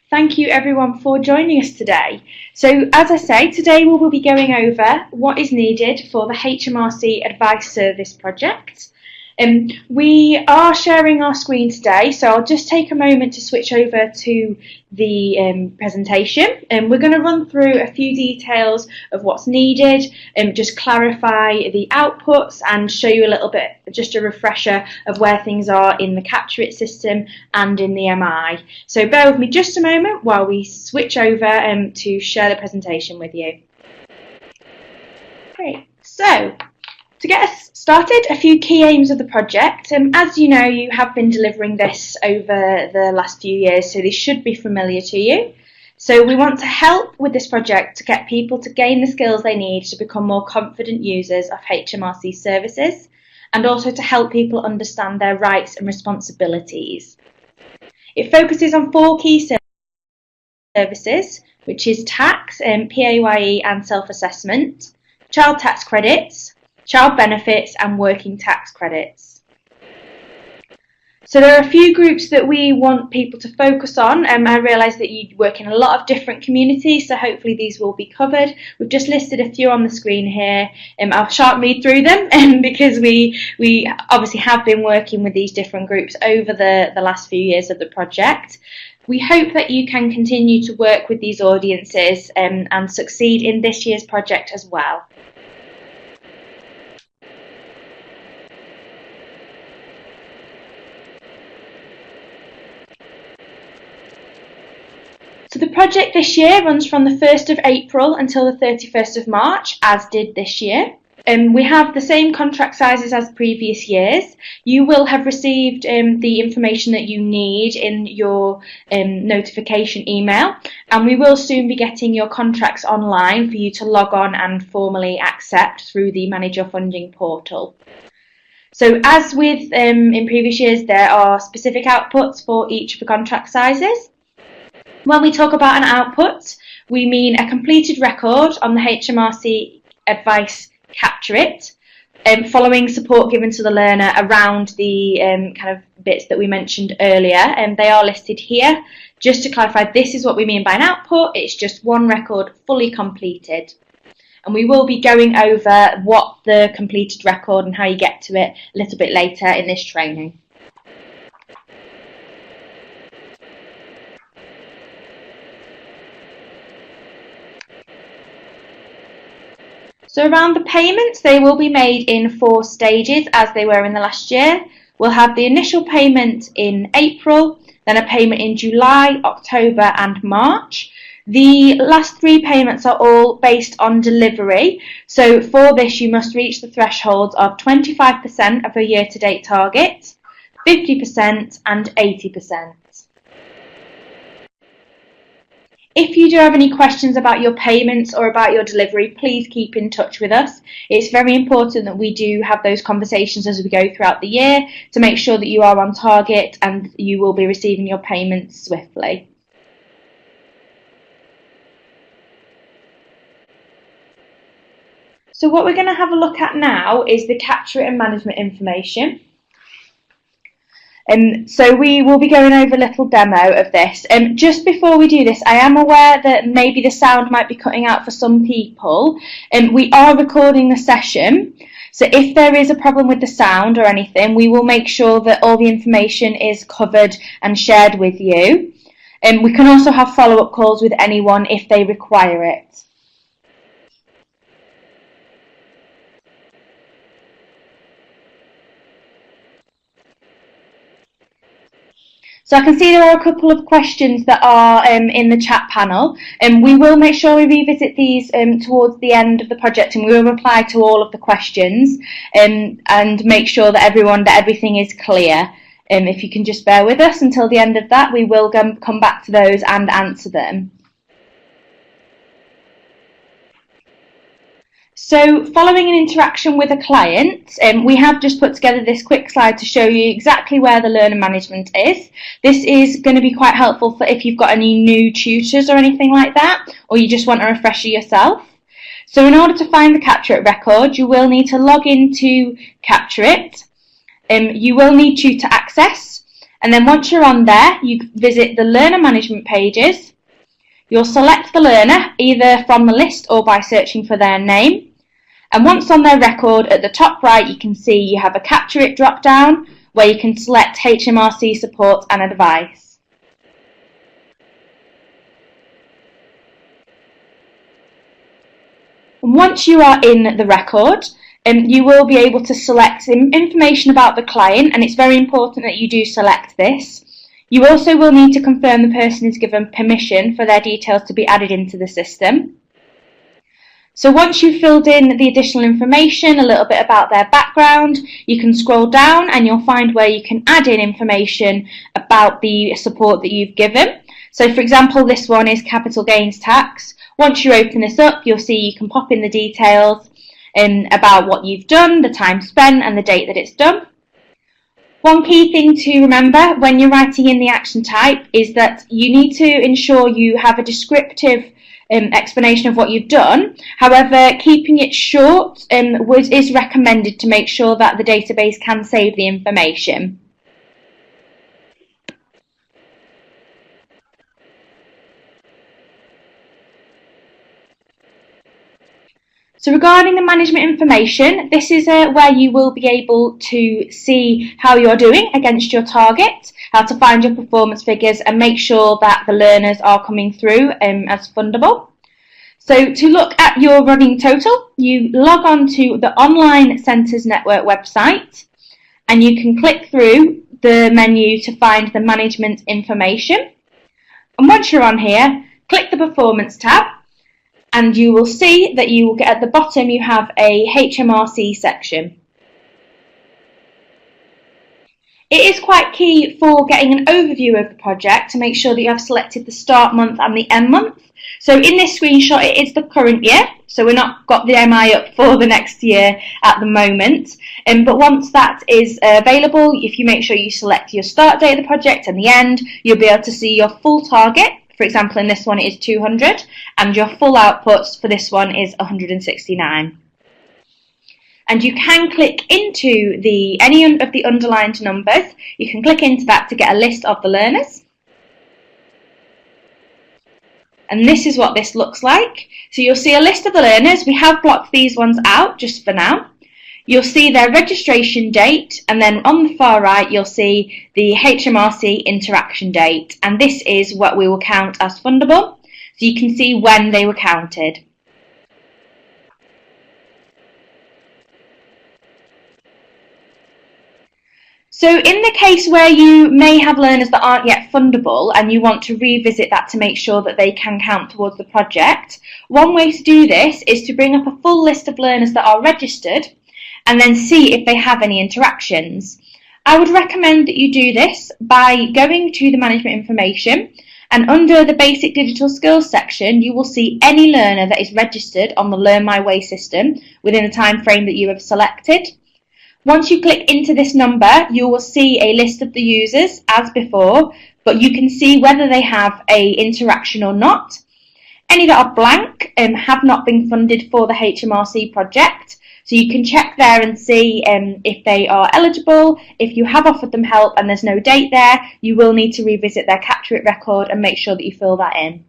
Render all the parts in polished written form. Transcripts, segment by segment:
Thank you everyone for joining us today. So as I say, today we will be going over what is needed for the HMRC Advice Service project. We are sharing our screen today, so I'll just take a moment to switch over to the presentation, and we're going to run through a few details of what's needed and just clarify the outputs and show you a little bit, just a refresher of where things are in the Capture It system and in the MI. So bear with me just a moment while we switch over to share the presentation with you. Great. So to get us started, a few key aims of the project. As you know, you have been delivering this over the last few years, so this should be familiar to you. So we want to help with this project to get people to gain the skills they need to become more confident users of HMRC services, and also to help people understand their rights and responsibilities. It focuses on 4 key services, which is tax, PAYE and self-assessment, child tax credits, child benefits and working tax credits. So there are a few groups that we want people to focus on. I realise that you work in a lot of different communities, so hopefully these will be covered. We've just listed a few on the screen here. I'll sharp read through them because we obviously have been working with these different groups over the last few years of the project. We hope that you can continue to work with these audiences and succeed in this year's project as well. So the project this year runs from the 1st of April until the 31st of March, as did this year. We have the same contract sizes as previous years. You will have received the information that you need in your notification email, and we will soon be getting your contracts online for you to log on and formally accept through the Manage Your Funding portal. So as with in previous years, there are specific outputs for each of the contract sizes. When we talk about an output, we mean a completed record on the HMRC Advice Capture It, following support given to the learner around the kind of bits that we mentioned earlier, and they are listed here. Just to clarify, this is what we mean by an output. It's just one record fully completed. And we will be going over what the completed record and how you get to it a little bit later in this training. So around the payments, they will be made in 4 stages as they were in the last year. We'll have the initial payment in April, then a payment in July, October and March. The last 3 payments are all based on delivery. So for this, you must reach the thresholds of 25% of your year-to-date target, 50% and 80%. If you do have any questions about your payments or about your delivery, please keep in touch with us. It's very important that we do have those conversations as we go throughout the year to make sure that you are on target and you will be receiving your payments swiftly. So what we're going to have a look at now is the capture and management information. So we will be going over a little demo of this. Just before we do this, I am aware that maybe the sound might be cutting out for some people. We are recording the session, so if there is a problem with the sound or anything, we will make sure that all the information is covered and shared with you. We can also have follow-up calls with anyone if they require it. So I can see there are a couple of questions that are in the chat panel, and we will make sure we revisit these towards the end of the project, and we will reply to all of the questions and make sure that everything is clear. If you can just bear with us until the end of that, we will come back to those and answer them. So following an interaction with a client, we have just put together this quick slide to show you exactly where the learner management is. This is going to be quite helpful for if you've got any new tutors or anything like that, or you just want a refresher yourself. So in order to find the Capture It record, you will need to log into Capture It. You will need tutor access, And then once you're on there, you visit the learner management pages. You'll select the learner either from the list or by searching for their name. And once on their record, at the top right, you can see you have a Capture It drop down where you can select HMRC support and advice. And once you are in the record, you will be able to select information about the client, and it's very important that you do select this. You also will need to confirm the person is given permission for their details to be added into the system. So once you've filled in the additional information, a little bit about their background, you can scroll down and you'll find where you can add in information about the support that you've given. So for example, this one is capital gains tax. Once you open this up, you'll see you can pop in the details about what you've done, the time spent and the date that it's done. One key thing to remember when you're writing in the action type is that you need to ensure you have a descriptive explanation of what you've done. However, keeping it short is recommended to make sure that the database can save the information. So regarding the management information, this is where you will be able to see how you're doing against your target, how to find your performance figures and make sure that the learners are coming through as fundable. So to look at your running total, you log on to the Online Centres Network website and you can click through the menu to find the management information. And once you're on here, click the Performance tab. And you will see that you will get at the bottom you have a HMRC section. It is quite key for getting an overview of the project to make sure that you have selected the start month and the end month. So in this screenshot it is the current year, so we're not got the MI up for the next year at the moment. But once that is available, if you make sure you select your start date of the project and the end, you'll be able to see your full target. For example, in this one it is 200 and your full outputs for this one is 169. And you can click into any of the underlined numbers. You can click into that to get a list of the learners. And this is what this looks like. So you'll see a list of the learners. We have blocked these ones out just for now. You'll see their registration date, and then on the far right you'll see the HMRC interaction date, and this is what we will count as fundable, so you can see when they were counted. So in the case where you may have learners that aren't yet fundable and you want to revisit that to make sure that they can count towards the project, one way to do this is to bring up a full list of learners that are registered and then see if they have any interactions. I would recommend that you do this by going to the management information, and under the basic digital skills section you will see any learner that is registered on the Learn My Way system within the time frame that you have selected. Once you click into this number, you will see a list of the users as before, but you can see whether they have an interaction or not. Any that are blank have not been funded for the HMRC project, so you can check there and see if they are eligible. If you have offered them help and there's no date there, you will need to revisit their Capture It record and make sure that you fill that in.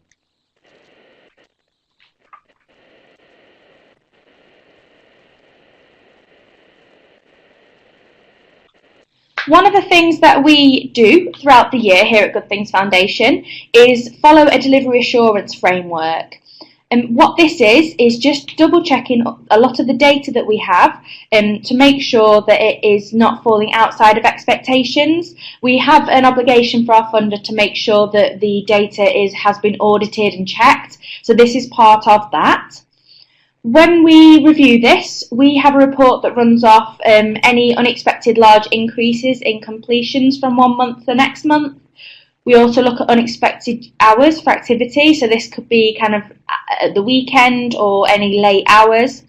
One of the things that we do throughout the year here at Good Things Foundation is follow a delivery assurance framework. And what this is just double checking a lot of the data that we have to make sure that it is not falling outside of expectations. We have an obligation for our funder to make sure that the data has been audited and checked, so this is part of that. When we review this, we have a report that runs off any unexpected large increases in completions from one month to the next month. We also look at unexpected hours for activity, so this could be kind of at the weekend or any late hours.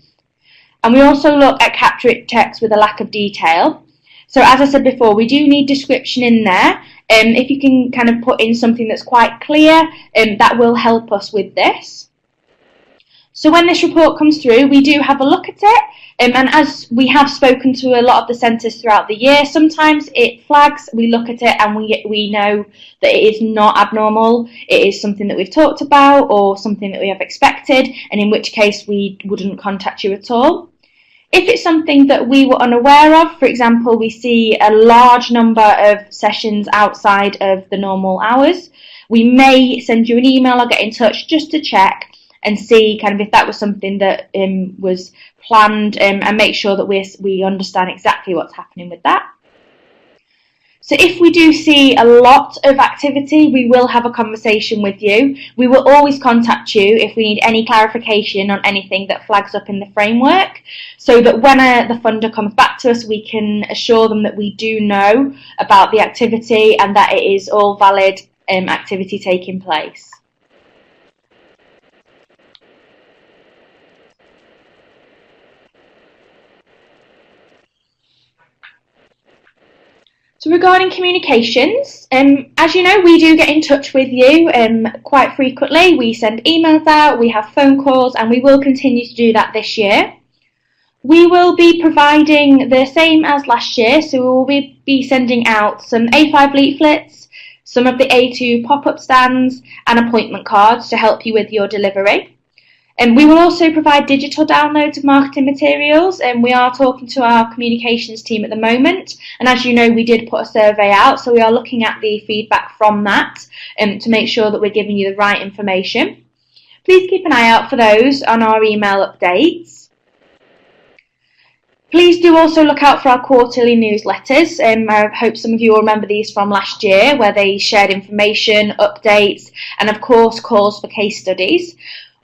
And we also look at Capture It text with a lack of detail. So as I said before, we do need description in there. If you can kind of put in something that's quite clear, that will help us with this. So when this report comes through, we do have a look at it, and as we have spoken to a lot of the centres throughout the year, sometimes it flags, we look at it and we know that it is not abnormal, it is something that we've talked about or something that we have expected, and in which case we wouldn't contact you at all. If it's something that we were unaware of, for example, we see a large number of sessions outside of the normal hours, we may send you an email or get in touch just to check and see kind of if that was something that was planned, and make sure that we understand exactly what's happening with that. So if we do see a lot of activity, we will have a conversation with you. We will always contact you if we need any clarification on anything that flags up in the framework, so that when the funder comes back to us, we can assure them that we do know about the activity and that it is all valid activity taking place. So regarding communications, as you know, we do get in touch with you quite frequently. We send emails out, we have phone calls, and we will continue to do that this year. We will be providing the same as last year, so we will be sending out some A5 leaflets, some of the A2 pop-up stands, and appointment cards to help you with your delivery. And we will also provide digital downloads of marketing materials, and we are talking to our communications team at the moment. And as you know, we did put a survey out, so we are looking at the feedback from that to make sure that we're giving you the right information. Please keep an eye out for those on our email updates. Please do also look out for our quarterly newsletters. I hope some of you will remember these from last year, where they shared information, updates, and of course calls for case studies.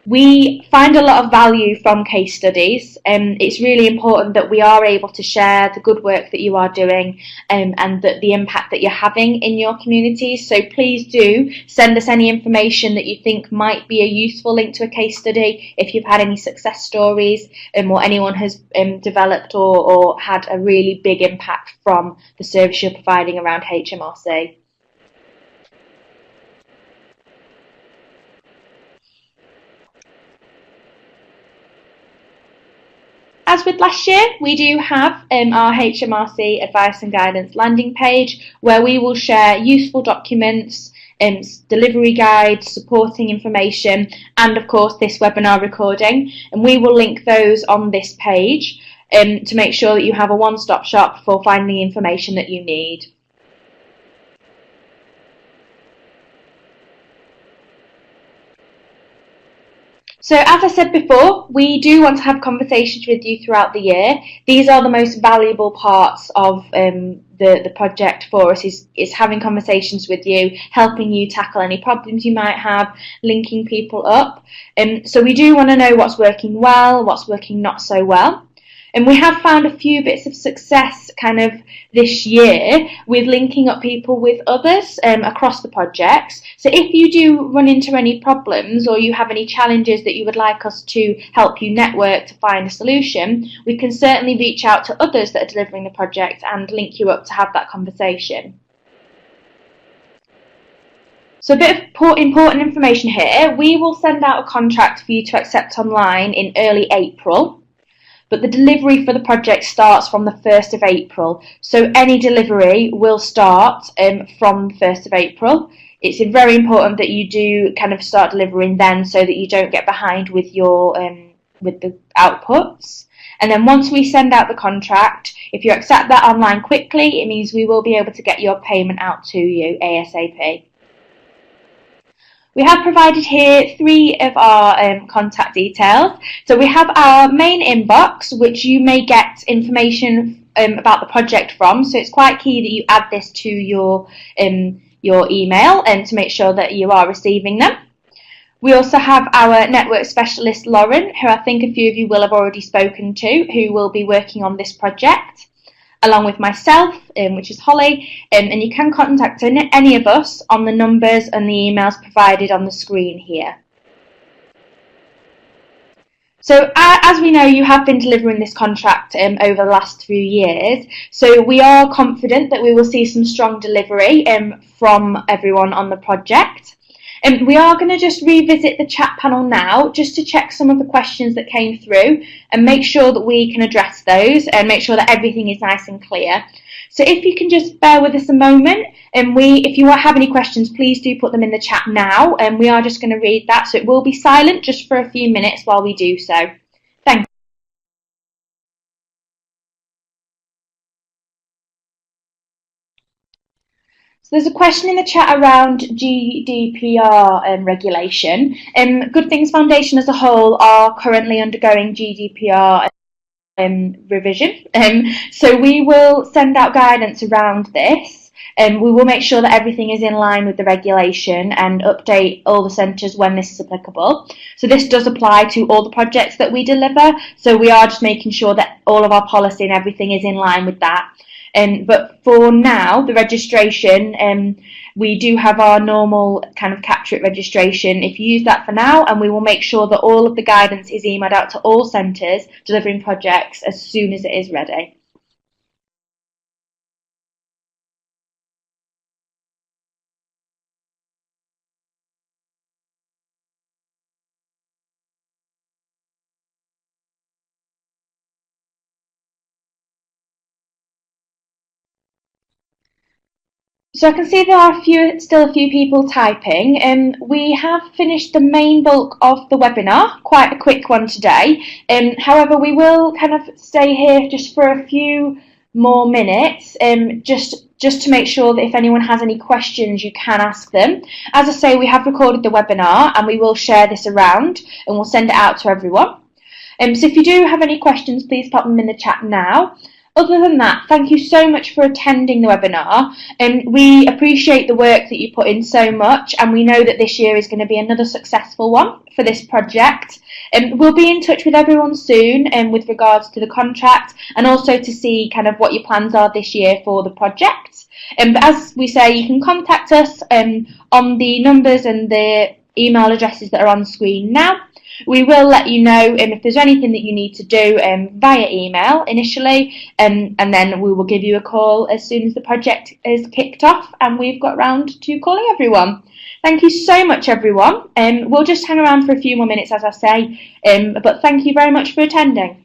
We find a lot of value from case studies, and it's really important that we are able to share the good work that you are doing and the impact that you're having in your communities. So please do send us any information that you think might be a useful link to a case study, if you've had any success stories or anyone has developed or had a really big impact from the service you're providing around HMRC. As with last year, we do have our HMRC Advice and Guidance landing page, where we will share useful documents, delivery guides, supporting information, and of course this webinar recording. And we will link those on this page to make sure that you have a one-stop shop for finding the information that you need. So as I said before, we do want to have conversations with you throughout the year. These are the most valuable parts of the project for us, is having conversations with you, helping you tackle any problems you might have, linking people up. So we do want to know what's working well, what's working not so well. And we have found a few bits of success kind of this year with linking up people with others across the projects. So if you do run into any problems or you have any challenges that you would like us to help you network to find a solution, we can certainly reach out to others that are delivering the project and link you up to have that conversation. So a bit of important information here. We will send out a contract for you to accept online in early April. But the delivery for the project starts from the 1st of April. So any delivery will start from the 1st of April. It's very important that you do kind of start delivering then, so that you don't get behind with your with the outputs. And then once we send out the contract, if you accept that online quickly, it means we will be able to get your payment out to you ASAP. We have provided here 3 of our contact details. So we have our main inbox, which you may get information about the project from. So it's quite key that you add this to your email and to make sure that you are receiving them. We also have our network specialist, Lauren, who I think a few of you will have already spoken to, who will be working on this project, along with myself, which is Holly, and you can contact any of us on the numbers and the emails provided on the screen here. So as we know, you have been delivering this contract over the last few years, so we are confident that we will see some strong delivery from everyone on the project. We are going to just revisit the chat panel now, just to check some of the questions that came through and make sure that we can address those and make sure that everything is nice and clear. So if you can just bear with us a moment, and if you have any questions, please do put them in the chat now, and we are just going to read that, so it will be silent just for a few minutes while we do so. Thank you. So there's a question in the chat around GDPR regulation. Good Things Foundation as a whole are currently undergoing GDPR revision. So we will send out guidance around this, and we will make sure that everything is in line with the regulation and update all the centres when this is applicable. So this does apply to all the projects that we deliver, so we are just making sure that all of our policy and everything is in line with that. But for now, the registration, we do have our normal kind of capture it registration. If you use that for now, and we will make sure that all of the guidance is emailed out to all centres delivering projects as soon as it is ready. So I can see there are still a few people typing. We have finished the main bulk of the webinar, quite a quick one today. However, we will kind of stay here just for a few more minutes, just to make sure that if anyone has any questions, you can ask them. As I say, we have recorded the webinar, and we will share this around, and we'll send it out to everyone. So if you do have any questions, please pop them in the chat now. Other than that, thank you so much for attending the webinar. We appreciate the work that you put in so much, and we know that this year is going to be another successful one for this project. We'll be in touch with everyone soon with regards to the contract, and also to see kind of what your plans are this year for the project. But as we say, you can contact us on the numbers and the email addresses that are on the screen now. We will let you know if there's anything that you need to do via email initially, and then we will give you a call as soon as the project is kicked off and we've got round to calling everyone. Thank you so much, everyone. We'll just hang around for a few more minutes, as I say, but thank you very much for attending.